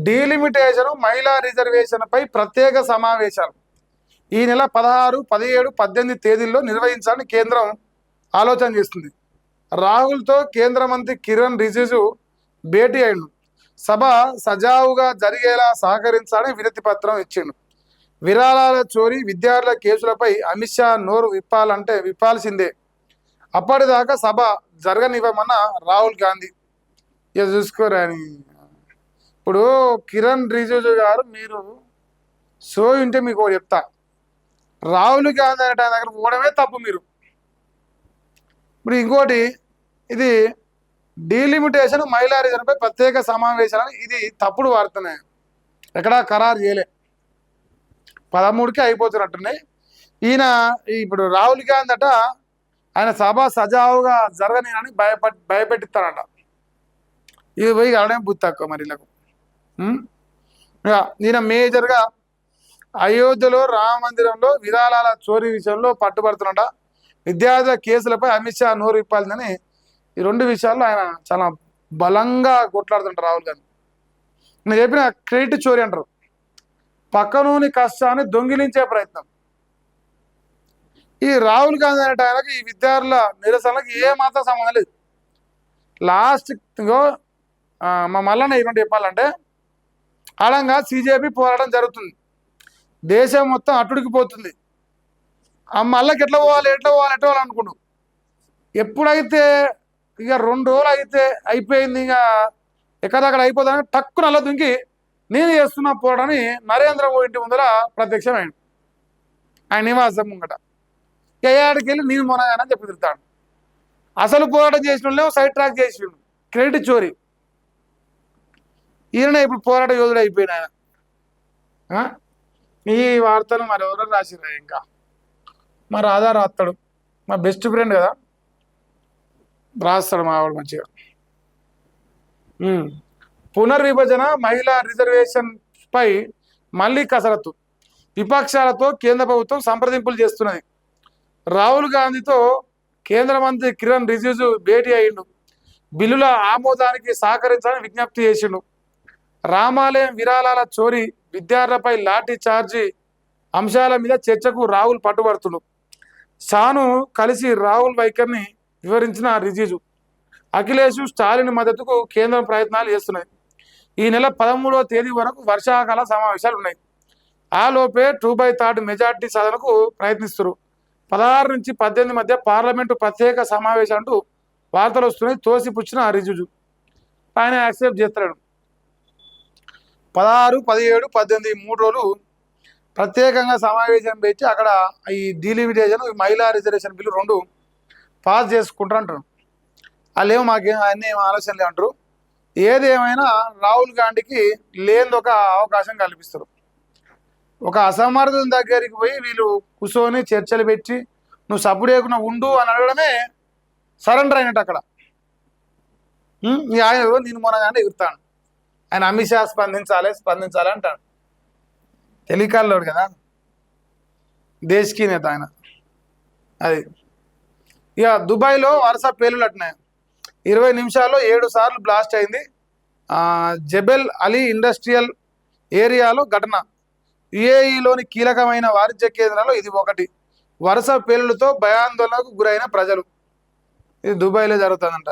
Delimitation మహిళా reservation పై ప్రత్యేక సమావేశాలు ఈ నెల 16, 17, 18 తేదీల్లో నిర్వహించాలని కేంద్రం ఆలోచన చేస్తుంది. రాహుల్తో కేంద్ర మంత్రి కిరణ్ రిజిజు భేటీ అయ్యిండు. సభ సజావుగా జరిగేలా సహకరించాలని వినతి పత్రం ఇచ్చిండు. విరాళాల చోరీ, విద్యార్థుల కేసులపై అమిత్ షా నోరు విప్పాల్సిందే. అప్పటిదాకా సభ జరగనివ్వమన్న రాహుల్ గాంధీ. ఇక చూసుకోరాని ఇప్పుడు కిరణ్ రిజిజు గారు మీరు సో ఉంటే మీకు చెప్తా, రాహుల్ గాంధీ అనే దగ్గర పోవడమే తప్పు మీరు. ఇప్పుడు ఇంకోటి, ఇది డీలిమిటేషన్ మహిళా రిజర్వేషన్పై ప్రత్యేక సమావేశాలని ఇది తప్పుడు వార్తనే, ఎక్కడా ఖరారు చేయలే. 13కి అయిపోతున్నట్టున్నాయి. ఈయన ఇప్పుడు రాహుల్ గాంధీ అట ఆయన సభ సజావుగా జరగని భయపెట్టిస్తాడంట. ఇది పోయి అడమే బుద్ధి తక్కువ మరి వీళ్ళకు. ఈయన మేజర్గా అయోధ్యలో రామ మందిరంలో విరాళాల చోరీ విషయంలో పట్టుబడుతున్నట. విద్యార్థుల కేసులపై అమిత్ షా నోరు విప్పాలని ఈ రెండు విషయాల్లో ఆయన చాలా బలంగా కొట్లాడుతుంటారు రాహుల్ గాంధీ. నేను చెప్పిన క్రెడిట్ చోరీ అంటారు, పక్కనూని కష్టాన్ని దొంగిలించే ప్రయత్నం. ఈ రాహుల్ గాంధీ అనే ఆయనకి ఈ విద్యార్థుల నిరసనలకు ఏమాత్రం సంబంధం లేదు. లాస్ట్ మా మల్లన్న ఇటువంటి చెప్పాలంటే ఆడంగా సిజేపీ పోరాటం జరుగుతుంది, దేశం మొత్తం అట్టుడికిపోతుంది. ఆ మళ్ళకి ఎట్లా పోవాలి అనుకున్నాం. ఎప్పుడైతే ఇక 2 రోజులు అయితే అయిపోయింది, ఇక ఎక్కడక్కడ అయిపోతుందని టక్కు నల్ల దుంకి నేను చేస్తున్నా పోరాటని నరేంద్ర మోడీ ఇంటి ముందర ప్రత్యక్షమైంది, ఆయన నివాసం ముంగట. ఏడాడికి వెళ్ళి నేను మొనగానని చెప్పి తిరుగుతాడు. అసలు పోరాటం చేసిన వాళ్ళేమో సైడ్ ట్రాక్ చేసి క్రెడిట్ చోరీ. ఈయన ఇప్పుడు పోరాట యోధుడు అయిపోయిన ఆయన. ఈ వార్తలు మరి ఎవరో రాసిరా, ఇంకా మరి ఆధార్ రాస్తాడు, మా బెస్ట్ ఫ్రెండ్ కదా, రాస్తాడు మా వాడు మంచిగా. పునర్విభజన మహిళా రిజర్వేషన్ పై మళ్ళీ కసరత్తు, విపక్షాలతో కేంద్ర ప్రభుత్వం సంప్రదింపులు చేస్తున్నది. రాహుల్ గాంధీతో కేంద్ర మంత్రి కిరణ్ రిజిజు భేటీ అయ్యిండు. బిల్లుల ఆమోదానికి సహకరించాలని విజ్ఞప్తి చేసిండు. రామాలయం విరాళాల చోరీ, విద్యార్థులపై లాఠీ చార్జీ అంశాల మీద చర్చకు రాహుల్ పట్టుబడుతుడు. షాను కలిసి రాహుల్ వైఖరిని వివరించిన రిజిజు, అఖిలేష్, స్టాలిన్ మద్దతుకు కేంద్రం ప్రయత్నాలు చేస్తున్నాయి. ఈ నెల 13వ తేదీ వరకు వర్షాకాల సమావేశాలు ఉన్నాయి. ఆ లోపే 2/3 మెజార్టీ సాధనకు ప్రయత్నిస్తారు. 16 నుంచి 18 మధ్య పార్లమెంటు ప్రత్యేక సమావేశం అంటూ వార్తలు వస్తున్నాయి. తోసిపుచ్చిన రిజిజు ఆయన యాక్సెప్ట్ చేస్తాడు. 16, 17, 18 3 రోజులు ప్రత్యేకంగా సమావేశం పెట్టి అక్కడ ఈ డీలిమిటేషన్ మహిళా రిజర్వేషన్ బిల్లు 2 పాస్ చేసుకుంటారు అంటారు. వాళ్ళేమో మాకేం అన్నీ ఏం ఆలోచనలు అంటారు. ఏదేమైనా రాహుల్ గాంధీకి లేని ఒక అవకాశం కల్పిస్తారు. ఒక అసమర్థుని దగ్గరికి పోయి వీళ్ళు కూర్చొని చర్చలు పెట్టి నువ్వు సపోర్ట్ చేయకుండా ఉండు అని అడగడమే సరెండర్ అయినట్టు. అక్కడ ఆయన నేను మొనగానే ఎగురుతాను, ఆయన అమిత్ షా స్పందించాలి అంటాడు. తెలియకాల్లోడు కదా, దేశకీ నేత ఆయన. అది ఇక దుబాయ్లో వరుస పేలులు అట్టినాయి. 20 నిమిషాల్లో 7 సార్లు బ్లాస్ట్ అయింది. జబెల్ అలీ ఇండస్ట్రియల్ ఏరియాలో ఘటన. యుఏఈలోని కీలకమైన వాణిజ్య కేంద్రాల్లో ఇది ఒకటి. వరుస పేలులతో భయాందోళనకు గురైన ప్రజలు. ఇది దుబాయ్లో జరుగుతుందంట.